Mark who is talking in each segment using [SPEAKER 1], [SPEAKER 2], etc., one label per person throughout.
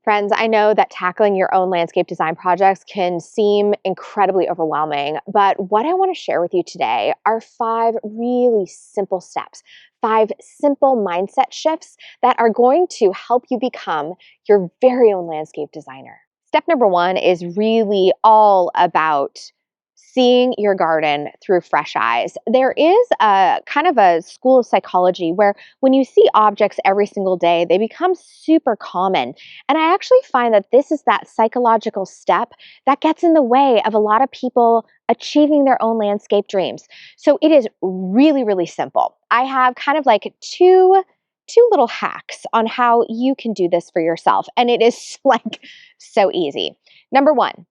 [SPEAKER 1] Friends, I know that tackling your own landscape design projects can seem incredibly overwhelming, but what I want to share with you today are 5 really simple steps, 5 simple mindset shifts that are going to help you become your very own landscape designer. Step number 1 is really all about seeing your garden through fresh eyes. There is a kind of a school of psychology where when you see objects every single day, they become super common. And I actually find that this is that psychological step that gets in the way of a lot of people achieving their own landscape dreams. So it is really, really simple. I have kind of like two little hacks on how you can do this for yourself. And it is like so easy. Number 1,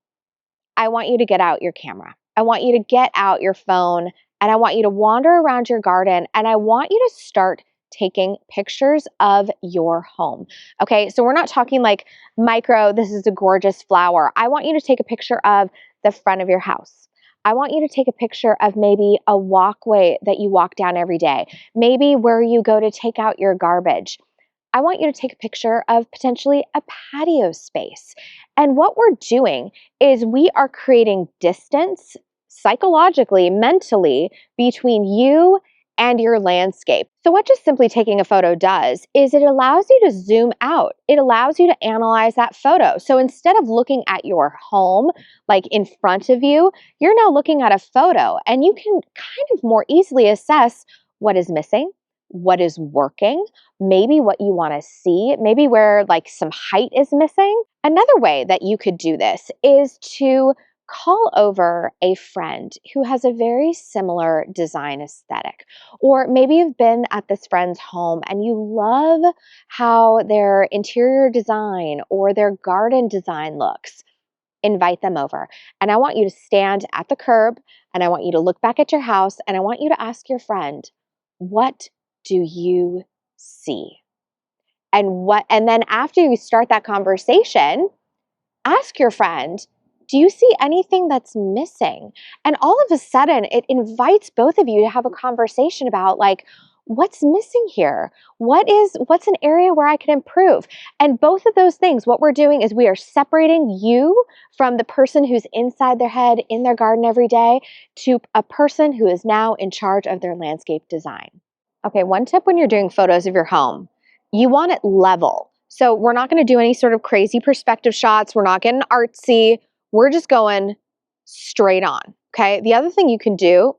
[SPEAKER 1] I want you to get out your camera. I want you to get out your phone and I want you to wander around your garden and I want you to start taking pictures of your home. Okay, so we're not talking like micro, this is a gorgeous flower. I want you to take a picture of the front of your house. I want you to take a picture of maybe a walkway that you walk down every day, maybe where you go to take out your garbage. I want you to take a picture of potentially a patio space. And what we're doing is we are creating distance psychologically, mentally between you and your landscape. So what just simply taking a photo does is it allows you to zoom out. It allows you to analyze that photo. So instead of looking at your home like in front of you, you're now looking at a photo and you can kind of more easily assess what is missing, what is working, maybe what you want to see, maybe where like some height is missing. Another way that you could do this is to call over a friend who has a very similar design aesthetic. Or maybe you've been at this friend's home and you love how their interior design or their garden design looks. Invite them over. And I want you to stand at the curb and I want you to look back at your house and I want you to ask your friend, what do you see? And then after you start that conversation, ask your friend, do you see anything that's missing? And all of a sudden, it invites both of you to have a conversation about like, what's missing here? What's an area where I can improve? And both of those things, what we're doing is we are separating you from the person who's inside their head in their garden every day to a person who is now in charge of their landscape design. Okay, one tip when you're doing photos of your home, you want it level. So we're not going to do any sort of crazy perspective shots. We're not getting artsy. We're just going straight on. Okay. The other thing you can do,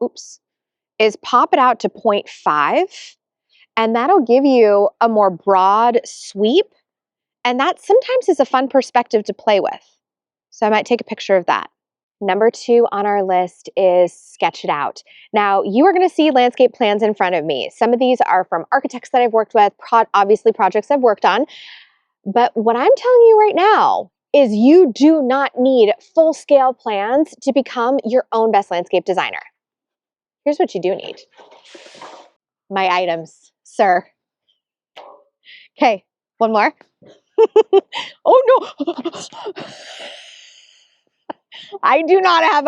[SPEAKER 1] is pop it out to 0.5 and that'll give you a more broad sweep. And that sometimes is a fun perspective to play with. So I might take a picture of that. Number 2 on our list is sketch it out. Now, you are going to see landscape plans in front of me. Some of these are from architects that I've worked with, obviously projects I've worked on. But what I'm telling you right now is you do not need full-scale plans to become your own best landscape designer. Here's what you do need. My items, sir. Okay, one more. Oh no! I do not have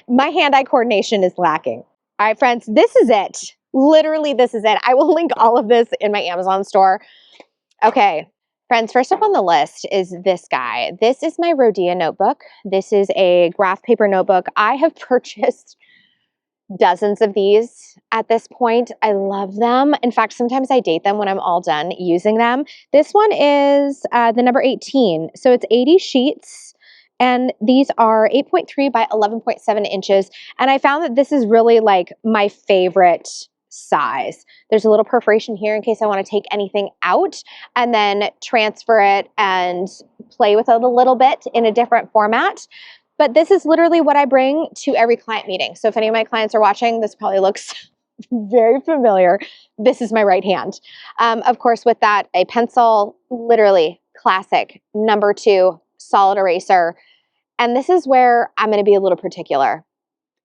[SPEAKER 1] my hand-eye coordination is lacking. All right, friends, this is it. Literally, this is it. I will link all of this in my Amazon store. Okay, friends, first up on the list is this guy. This is my Rhodia notebook. This is a graph paper notebook. I have purchased dozens of these at this point. I love them. In fact, sometimes I date them when I'm all done using them. This one is the number 18. So it's 80 sheets. And these are 8.3 by 11.7 inches. And I found that this is really like my favorite size. There's a little perforation here in case I want to take anything out and then transfer it and play with it a little bit in a different format. But this is literally what I bring to every client meeting. So if any of my clients are watching, this probably looks very familiar. This is my right hand. Of course, with that, a pencil, literally classic, number 2, solid eraser. And this is where I'm going to be a little particular.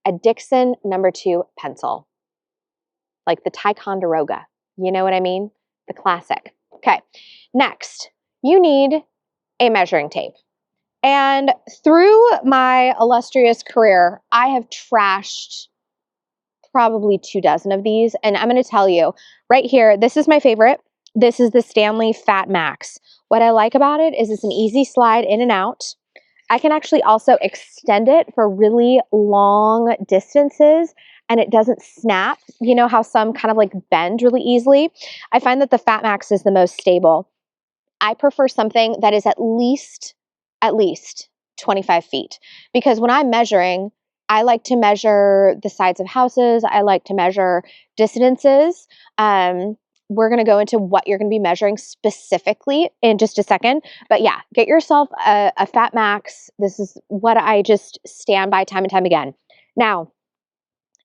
[SPEAKER 1] A Dixon number 2 pencil. Like the Ticonderoga. You know what I mean? The classic. Okay. Next, you need a measuring tape. And through my illustrious career, I have trashed probably 24 of these. And I'm going to tell you right here, this is my favorite. This is the Stanley Fat Max. What I like about it is it's an easy slide in and out. I can actually also extend it for really long distances and it doesn't snap. You know how some kind of like bend really easily? I find that the FatMax is the most stable. I prefer something that is at least 25 feet because when I'm measuring, I like to measure the sides of houses. I like to measure distances. We're going to go into what you're going to be measuring specifically in just a second. But yeah, get yourself a FatMax. This is what I just stand by time and time again. Now,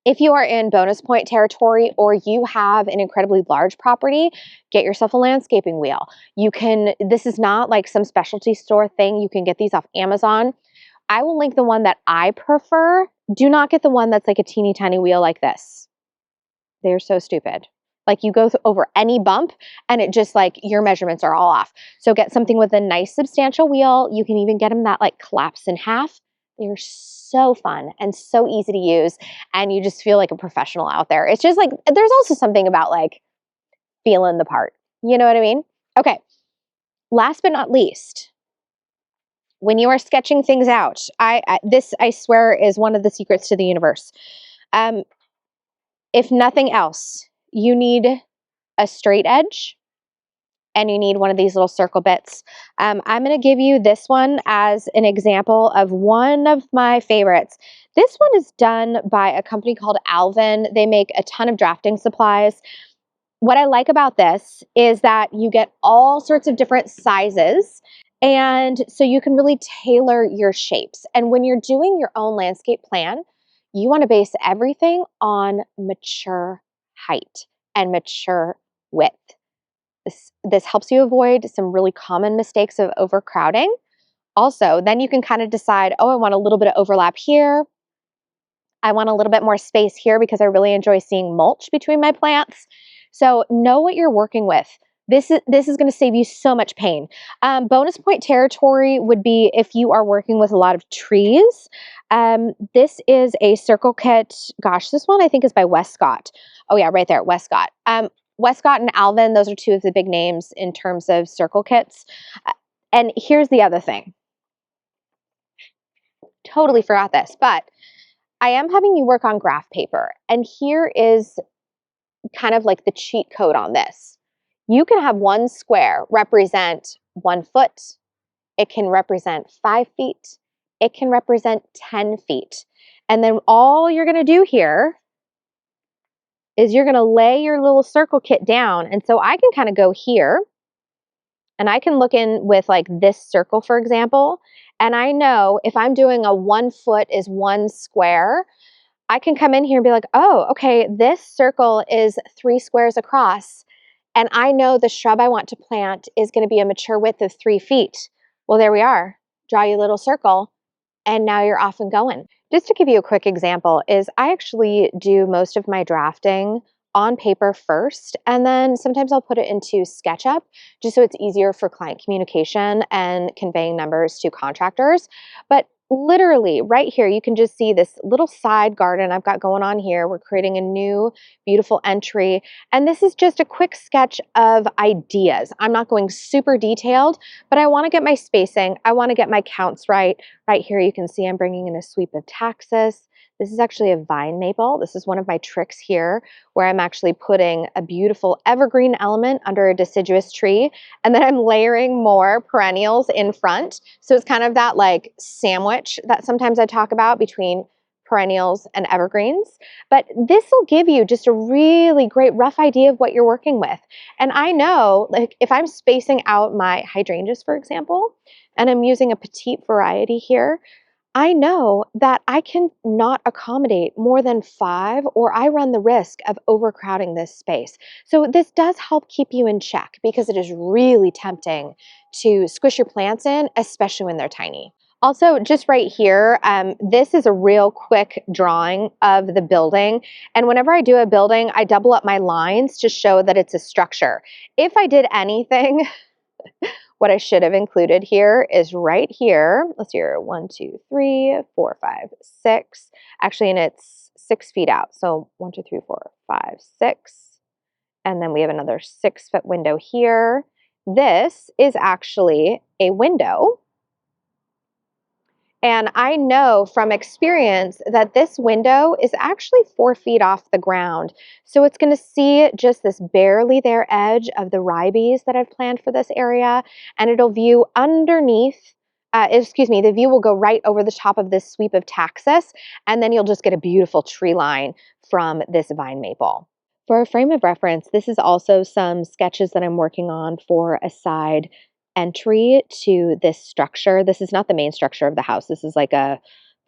[SPEAKER 1] if you are in bonus point territory or you have an incredibly large property, get yourself a landscaping wheel. This is not like some specialty store thing. You can get these off Amazon. I will link the one that I prefer. Do not get the one that's like a teeny tiny wheel like this. They're so stupid. Like you go over any bump and it just like your measurements are all off. So get something with a nice substantial wheel. You can even get them that like collapse in half. They're so fun and so easy to use. And you just feel like a professional out there. It's just like, there's also something about like feeling the part. You know what I mean? Okay. Last but not least, when you are sketching things out, this I swear is one of the secrets to the universe. If nothing else, you need a straight edge and you need one of these little circle bits. I'm going to give you this one as an example of one of my favorites. This one is done by a company called Alvin. They make a ton of drafting supplies. What I like about this is that you get all sorts of different sizes, and so you can really tailor your shapes. And when you're doing your own landscape plan, you want to base everything on mature height and mature width. This helps you avoid some really common mistakes of overcrowding. Also, then you can kind of decide, oh, I want a little bit of overlap here. I want a little bit more space here because I really enjoy seeing mulch between my plants. So know what you're working with. This is going to save you so much pain. Bonus point territory would be if you are working with a lot of trees. This is a circle kit. Gosh, this one I think is by Westcott. Oh yeah, right there, Westcott. Westcott and Alvin, those are two of the big names in terms of circle kits. And here's the other thing. Totally forgot this, but I am having you work on graph paper. And here is kind of like the cheat code on this. You can have one square represent 1 foot. It can represent 5 feet. It can represent 10 feet. And then all you're going to do here is you're going to lay your little circle kit down. And so I can kind of go here and I can look in with like this circle, for example. And I know if I'm doing a 1 foot is 1 square, I can come in here and be like, oh, okay, this circle is 3 squares across. And I know the shrub I want to plant is going to be a mature width of 3 feet. Well, there we are. Draw your little circle. And now you're off and going. Just to give you a quick example is I actually do most of my drafting on paper first, and then sometimes I'll put it into SketchUp just so it's easier for client communication and conveying numbers to contractors. But literally right here, you can just see this little side garden I've got going on here. We're creating a new beautiful entry, and this is just a quick sketch of ideas. I'm not going super detailed, but I want to get my spacing. I want to get my counts right. Right here, you can see I'm bringing in a sweep of taxus. This is actually a vine maple. This is one of my tricks here where I'm actually putting a beautiful evergreen element under a deciduous tree, and then I'm layering more perennials in front. So it's kind of that like sandwich that sometimes I talk about between perennials and evergreens. But this will give you just a really great rough idea of what you're working with. And I know, like, if I'm spacing out my hydrangeas, for example, and I'm using a petite variety here, I know that I can not accommodate more than 5, or I run the risk of overcrowding this space. So this does help keep you in check because it is really tempting to squish your plants in, especially when they're tiny. Also, just right here, this is a real quick drawing of the building. And whenever I do a building, I double up my lines to show that it's a structure. If I did anything, what I should have included here is right here. Let's see here, 1, 2, 3, 4, 5, 6. Actually, and it's 6 feet out. So 1, 2, 3, 4, 5, 6. And then we have another 6-foot window here. this is actually a window. And I know from experience that this window is actually 4 feet off the ground. So it's going to see just this barely there edge of the ribes that I've planned for this area. And it'll view underneath, the view will go right over the top of this sweep of Taxus. And then you'll just get a beautiful tree line from this vine maple. For a frame of reference, this is also some sketches that I'm working on for a side entry to this structure. This is not the main structure of the house. This is like a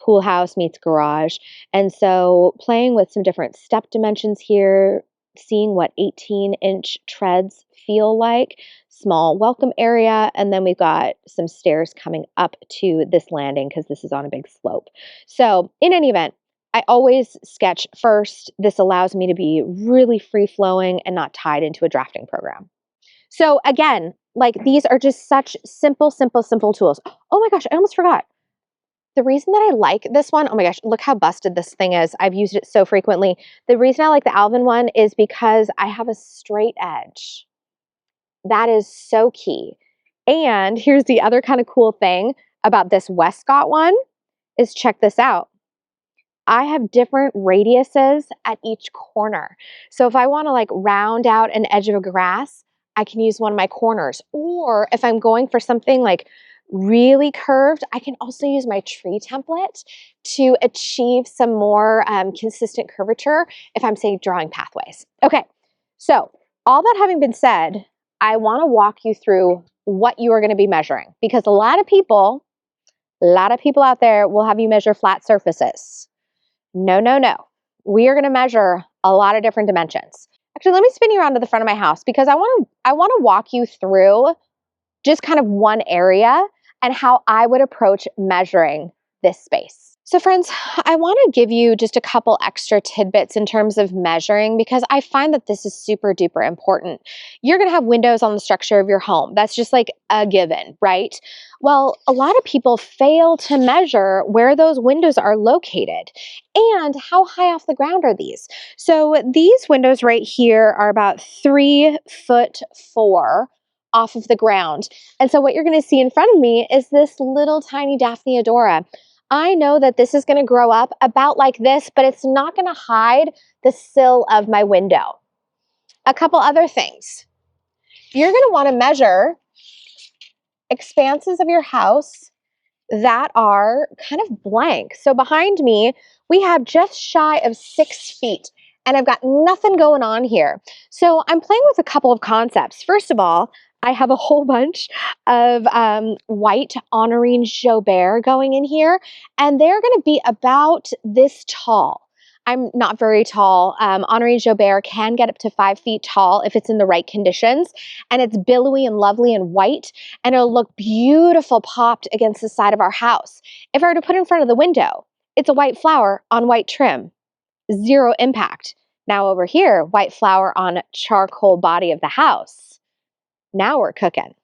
[SPEAKER 1] pool house meets garage. And so playing with some different step dimensions here, seeing what 18-inch treads feel like, small welcome area, and then we've got some stairs coming up to this landing because this is on a big slope. So in any event, I always sketch first. This allows me to be really free-flowing and not tied into a drafting program. So again, like these are just such simple tools. Oh my gosh, I almost forgot. The reason that I like this one, oh my gosh, look how busted this thing is. I've used it so frequently. The reason I like the Alvin one is because I have a straight edge. That is so key. And here's the other kind of cool thing about this Westcott one is check this out. I have different radiuses at each corner. So if I want to like round out an edge of a grass, I can use one of my corners. Or if I'm going for something like really curved, I can also use my tree template to achieve some more consistent curvature if I'm, say, drawing pathways. Okay, so all that having been said, I want to walk you through what you are going to be measuring, because a lot of people out there will have you measure flat surfaces. No. We are going to measure a lot of different dimensions. Actually, let me spin you around to the front of my house because I want to walk you through just kind of one area and how I would approach measuring this space. So friends, I want to give you just a couple extra tidbits in terms of measuring because I find that this is super duper important. You're going to have windows on the structure of your home. That's just like a given, right? Well, a lot of people fail to measure where those windows are located and how high off the ground are these. So these windows right here are about 3'4" off of the ground. And so what you're going to see in front of me is this little tiny Daphne Adora. I know that this is going to grow up about like this, but it's not going to hide the sill of my window. A couple other things. You're going to want to measure expanses of your house that are kind of blank. So behind me, we have just shy of 6 feet, and I've got nothing going on here. So I'm playing with a couple of concepts. First of all, I have a whole bunch of white Honorine Joubert going in here, and they're going to be about this tall. I'm not very tall. Honorine Joubert can get up to 5 feet tall if it's in the right conditions, and it's billowy and lovely and white, and it'll look beautiful popped against the side of our house. If I were to put it in front of the window, it's a white flower on white trim, zero impact. Now over here, white flower on charcoal body of the house. Now we're cooking.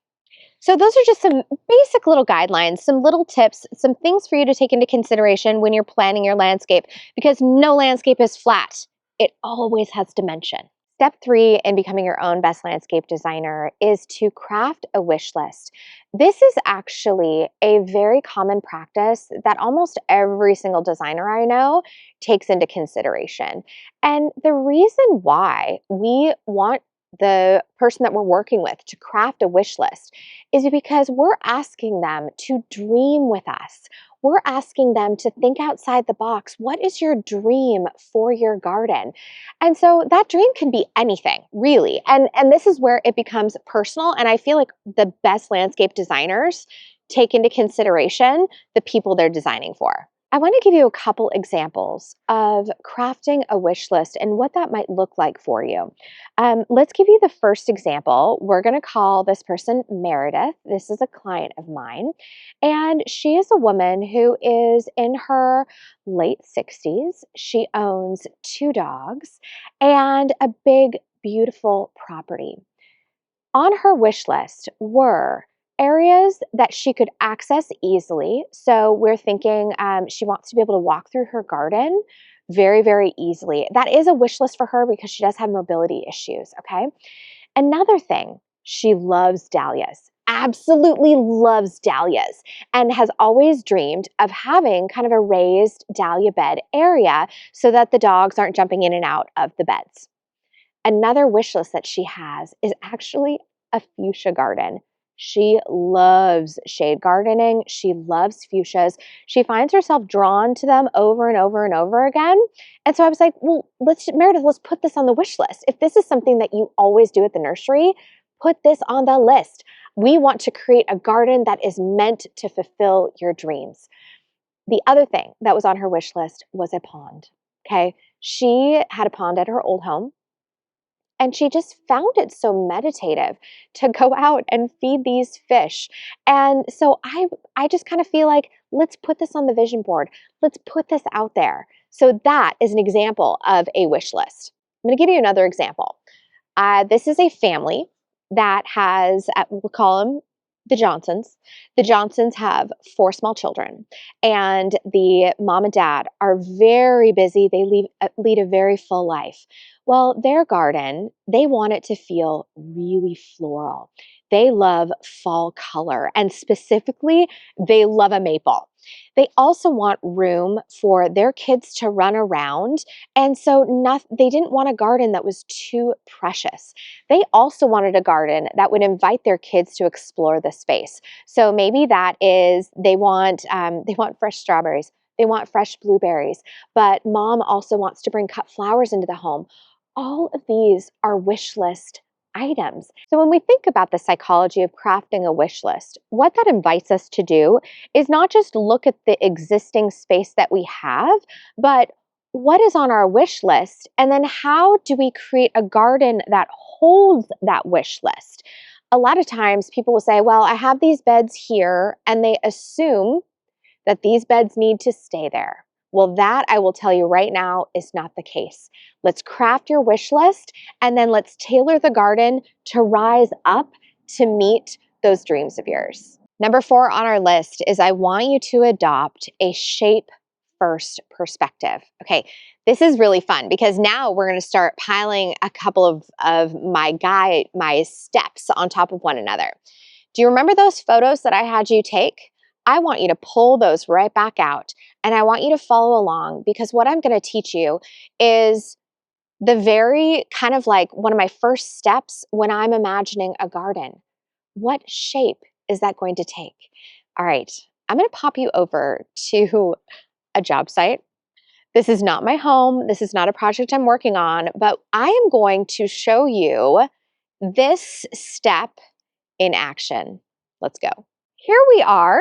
[SPEAKER 1] So those are just some basic little guidelines, some little tips, some things for you to take into consideration when you're planning your landscape, because no landscape is flat. It always has dimension. Step 3 in becoming your own best landscape designer is to craft a wish list. This is actually a very common practice that almost every single designer I know takes into consideration. And the reason why we want the person that we're working with to craft a wish list is because we're asking them to dream with us. We're asking them to think outside the box. What is your dream for your garden? And so that dream can be anything, really. And this is where it becomes personal. And I feel like the best landscape designers take into consideration the people they're designing for. I want to give you a couple examples of crafting a wish list and what that might look like for you. Let's give you the first example. We're going to call this person Meredith. This is a client of mine, and she is a woman who is in her late 60s. She owns 2 dogs and a big, beautiful property. On her wish list were areas that she could access easily. So we're thinking she wants to be able to walk through her garden very, very easily. That is a wish list for her because she does have mobility issues, okay? Another thing, She loves dahlias, absolutely loves dahlias, and has always dreamed of having kind of a raised dahlia bed area so that the dogs aren't jumping in and out of the beds. Another wish list that she has is actually a fuchsia garden. She loves shade gardening. She loves fuchsias. She finds herself drawn to them over and over and over again. And so I was like, well, Meredith, let's put this on the wish list. If this is something that you always do at the nursery, put this on the list. We want to create a garden that is meant to fulfill your dreams. The other thing that was on her wish list was a pond. Okay. She had a pond at her old home. And she just found it so meditative to go out and feed these fish. And so I just kind of feel like, let's put this on the vision board. Let's put this out there. So that is an example of a wish list. I'm going to give you another example. This is a family that has, we'll call them the Johnsons. The Johnsons have 4 small children, and the mom and dad are very busy. They lead a very full life. Well, their garden, they want it to feel really floral. They love fall color, and specifically, they love a maple. They also want room for their kids to run around, and so they didn't want a garden that was too precious. They also wanted a garden that would invite their kids to explore the space. So maybe that is they want fresh strawberries, they want fresh blueberries, but mom also wants to bring cut flowers into the home. All of these are wish list items. So when we think about the psychology of crafting a wish list, what that invites us to do is not just look at the existing space that we have, but what is on our wish list, and then how do we create a garden that holds that wish list? A lot of times people will say, well, I have these beds here, and they assume that these beds need to stay there. Well, that I will tell you right now is not the case. Let's craft your wish list, and then let's tailor the garden to rise up to meet those dreams of yours. Number 4 on our list is I want you to adopt a shape first perspective. Okay, this is really fun because now we're going to start piling a couple of my steps on top of one another. Do you remember those photos that I had you take? I want you to pull those right back out, and I want you to follow along, because what I'm going to teach you is the very kind of like one of my first steps when I'm imagining a garden. What shape is that going to take? All right, I'm going to pop you over to a job site. This is not my home. This is not a project I'm working on, but I am going to show you this step in action. Let's go. Here we are,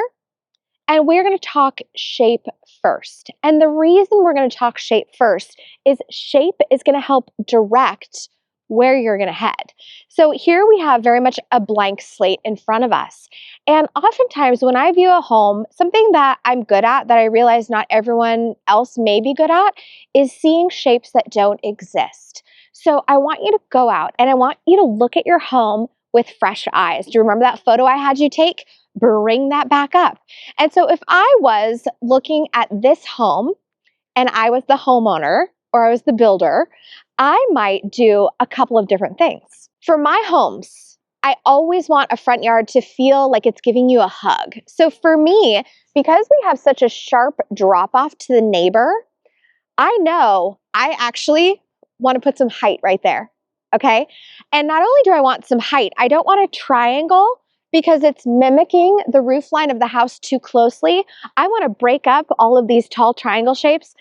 [SPEAKER 1] and we're going to talk shape first. And the reason we're going to talk shape first is shape is going to help direct where you're going to head. So here we have very much a blank slate in front of us. And oftentimes when I view a home, something that I'm good at that I realize not everyone else may be good at is seeing shapes that don't exist. So I want you to go out and I want you to look at your home with fresh eyes. Do you remember that photo I had you take? Bring that back up. And so if I was looking at this home and I was the homeowner or I was the builder, I might do a couple of different things. For my homes, I always want a front yard to feel like it's giving you a hug. So for me, because we have such a sharp drop off to the neighbor, I know I actually want to put some height right there. Okay. And not only do I want some height, I don't want a triangle because it's mimicking the roof line of the house too closely. I want to break up all of these tall triangle shapes.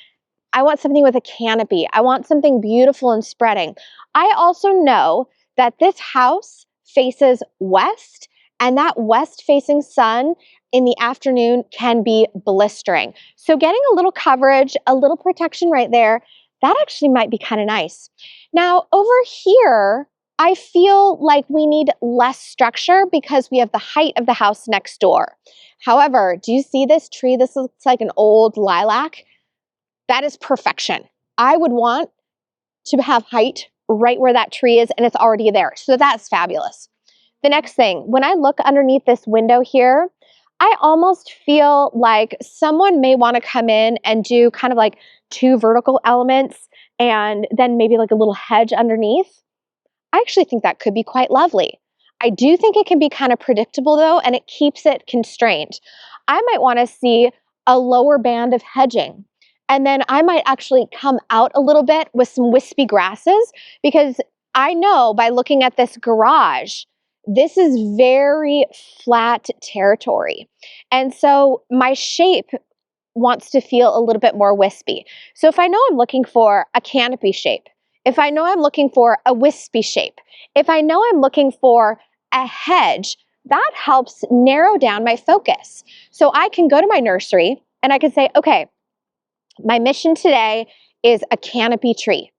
[SPEAKER 1] I want something with a canopy. I want something beautiful and spreading. I also know that this house faces west, and that west-facing sun in the afternoon can be blistering. So getting a little coverage, a little protection right there, that actually might be kind of nice. Now, over here, I feel like we need less structure because we have the height of the house next door. However, do you see this tree? This looks like an old lilac. That is perfection. I would want to have height right where that tree is, and it's already there. So that's fabulous. The next thing, when I look underneath this window here, I almost feel like someone may want to come in and do kind of like 2 vertical elements and then maybe like a little hedge underneath. I actually think that could be quite lovely. I do think it can be kind of predictable though, and it keeps it constrained. I might want to see a lower band of hedging. And then I might actually come out a little bit with some wispy grasses because I know by looking at this garage, this is very flat territory. And so my shape wants to feel a little bit more wispy. So if I know I'm looking for a canopy shape, if I know I'm looking for a wispy shape, if I know I'm looking for a hedge, that helps narrow down my focus. So I can go to my nursery and I can say, okay, my mission today is a canopy tree.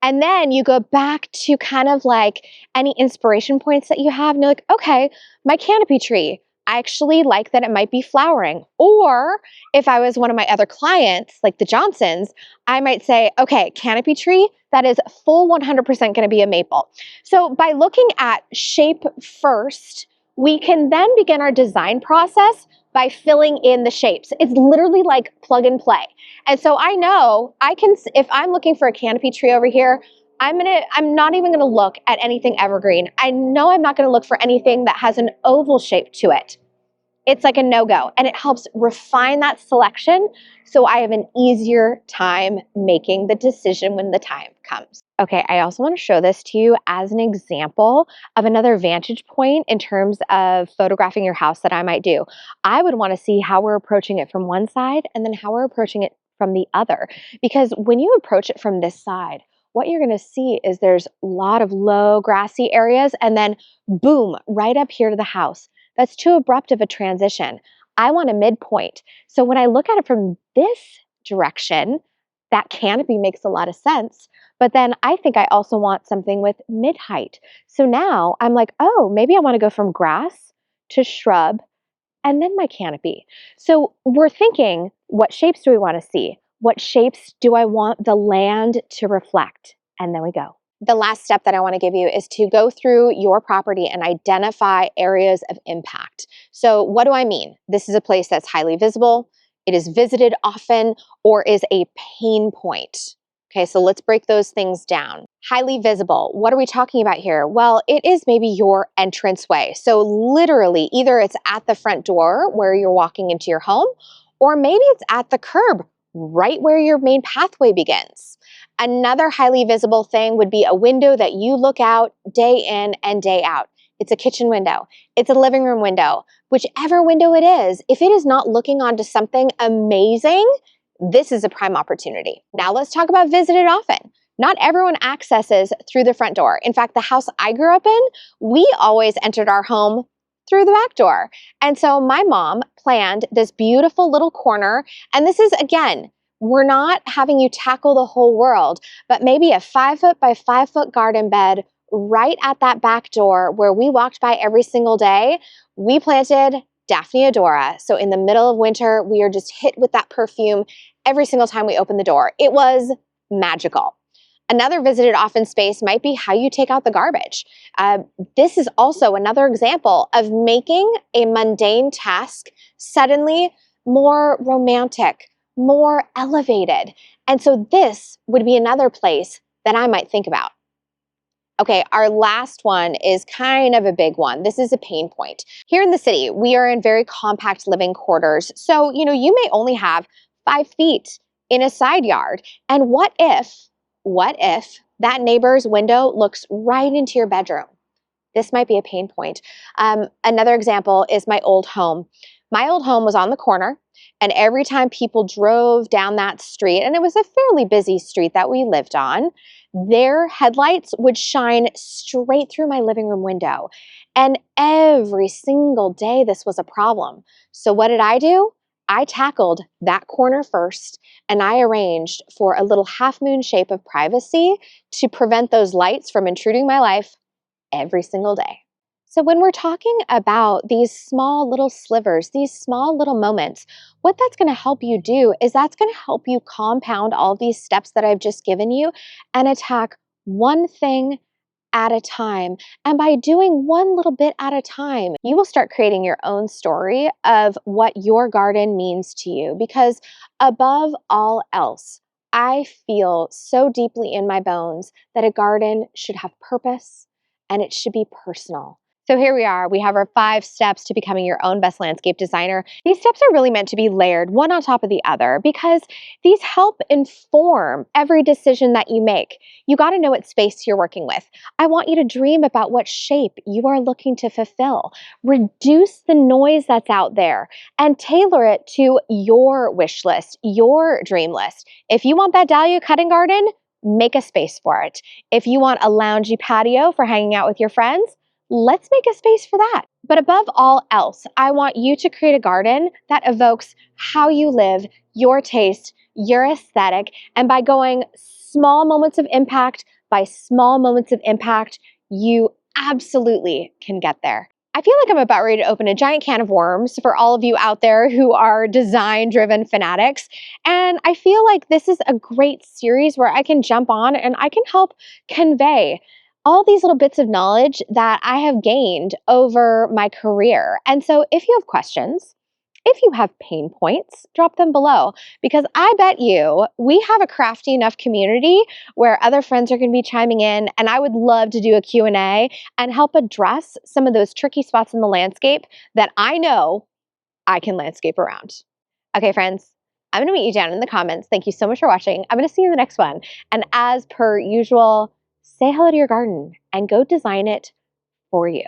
[SPEAKER 1] And then you go back to kind of like any inspiration points that you have, and you're like, okay, my canopy tree, I actually like that it might be flowering. Or if I was one of my other clients, like the Johnsons, I might say, okay, canopy tree, that is full 100% going to be a maple. So by looking at shape first, we can then begin our design process by filling in the shapes. It's literally like plug and play. And so I know I can, if I'm looking for a canopy tree over here, I'm not even gonna look at anything evergreen. I know I'm not gonna look for anything that has an oval shape to it. It's like a no-go, and it helps refine that selection so I have an easier time making the decision when the time comes. Okay, I also want to show this to you as an example of another vantage point in terms of photographing your house that I might do. I would want to see how we're approaching it from one side and then how we're approaching it from the other. Because when you approach it from this side, what you're going to see is there's a lot of low grassy areas and then boom, right up here to the house. That's too abrupt of a transition. I want a midpoint. So when I look at it from this direction, that canopy makes a lot of sense. But then I think I also want something with mid height. So now I'm like, oh, maybe I want to go from grass to shrub and then my canopy. So we're thinking, what shapes do we want to see? What shapes do I want the land to reflect? And then we go. The last step that I want to give you is to go through your property and identify areas of impact. So what do I mean? This is a place that's highly visible, it is visited often, or is a pain point. Okay, so let's break those things down. Highly visible, what are we talking about here? Well, it is maybe your entranceway. So literally, either it's at the front door where you're walking into your home, or maybe it's at the curb, right where your main pathway begins. Another highly visible thing would be a window that you look out day in and day out. It's a kitchen window. It's a living room window. Whichever window it is, if it is not looking onto something amazing, this is a prime opportunity. Now let's talk about visited often. Not everyone accesses through the front door. In fact, the house I grew up in, we always entered our home through the back door. And so my mom planned this beautiful little corner. And this is, again, we're not having you tackle the whole world, but maybe a 5-foot by 5-foot garden bed right at that back door where we walked by every single day. We planted Daphne odora. So in the middle of winter, we are just hit with that perfume every single time we open the door. It was magical. Another visited often space might be how you take out the garbage. This is also another example of making a mundane task suddenly more romantic, more elevated. And so this would be another place that I might think about. Okay, our last one is kind of a big one. This is a pain point. Here in the city, we are in very compact living quarters. So, you may only have 5 feet in a side yard. And what if that neighbor's window looks right into your bedroom? This might be a pain point. Another example is my old home. My old home was on the corner, and every time people drove down that street, and it was a fairly busy street that we lived on, their headlights would shine straight through my living room window. And every single day, this was a problem. So what did I do? I tackled that corner first, and I arranged for a little half moon shape of privacy to prevent those lights from intruding my life every single day. So when we're talking about these small little slivers, these small little moments, what that's going to help you do is that's going to help you compound all of these steps that I've just given you and attack one thing at a time. And by doing one little bit at a time, you will start creating your own story of what your garden means to you. Because above all else, I feel so deeply in my bones that a garden should have purpose and it should be personal. So here we are. We have our 5 steps to becoming your own best landscape designer. These steps are really meant to be layered one on top of the other because these help inform every decision that you make. You got to know what space you're working with. I want you to dream about what shape you are looking to fulfill. Reduce the noise that's out there and tailor it to your wish list, your dream list. If you want that dahlia cutting garden, make a space for it. If you want a loungy patio for hanging out with your friends, let's make a space for that. But above all else, I want you to create a garden that evokes how you live, your taste, your aesthetic, and by going small moments of impact by small moments of impact, you absolutely can get there. I feel like I'm about ready to open a giant can of worms for all of you out there who are design-driven fanatics. And I feel like this is a great series where I can jump on and I can help convey all these little bits of knowledge that I have gained over my career. And so if you have questions, if you have pain points, drop them below because I bet you we have a crafty enough community where other friends are going to be chiming in, and I would love to do a Q&A and help address some of those tricky spots in the landscape that I know I can landscape around. Okay, friends, I'm going to meet you down in the comments. Thank you so much for watching. I'm going to see you in the next one. And as per usual, say hello to your garden and go design it for you.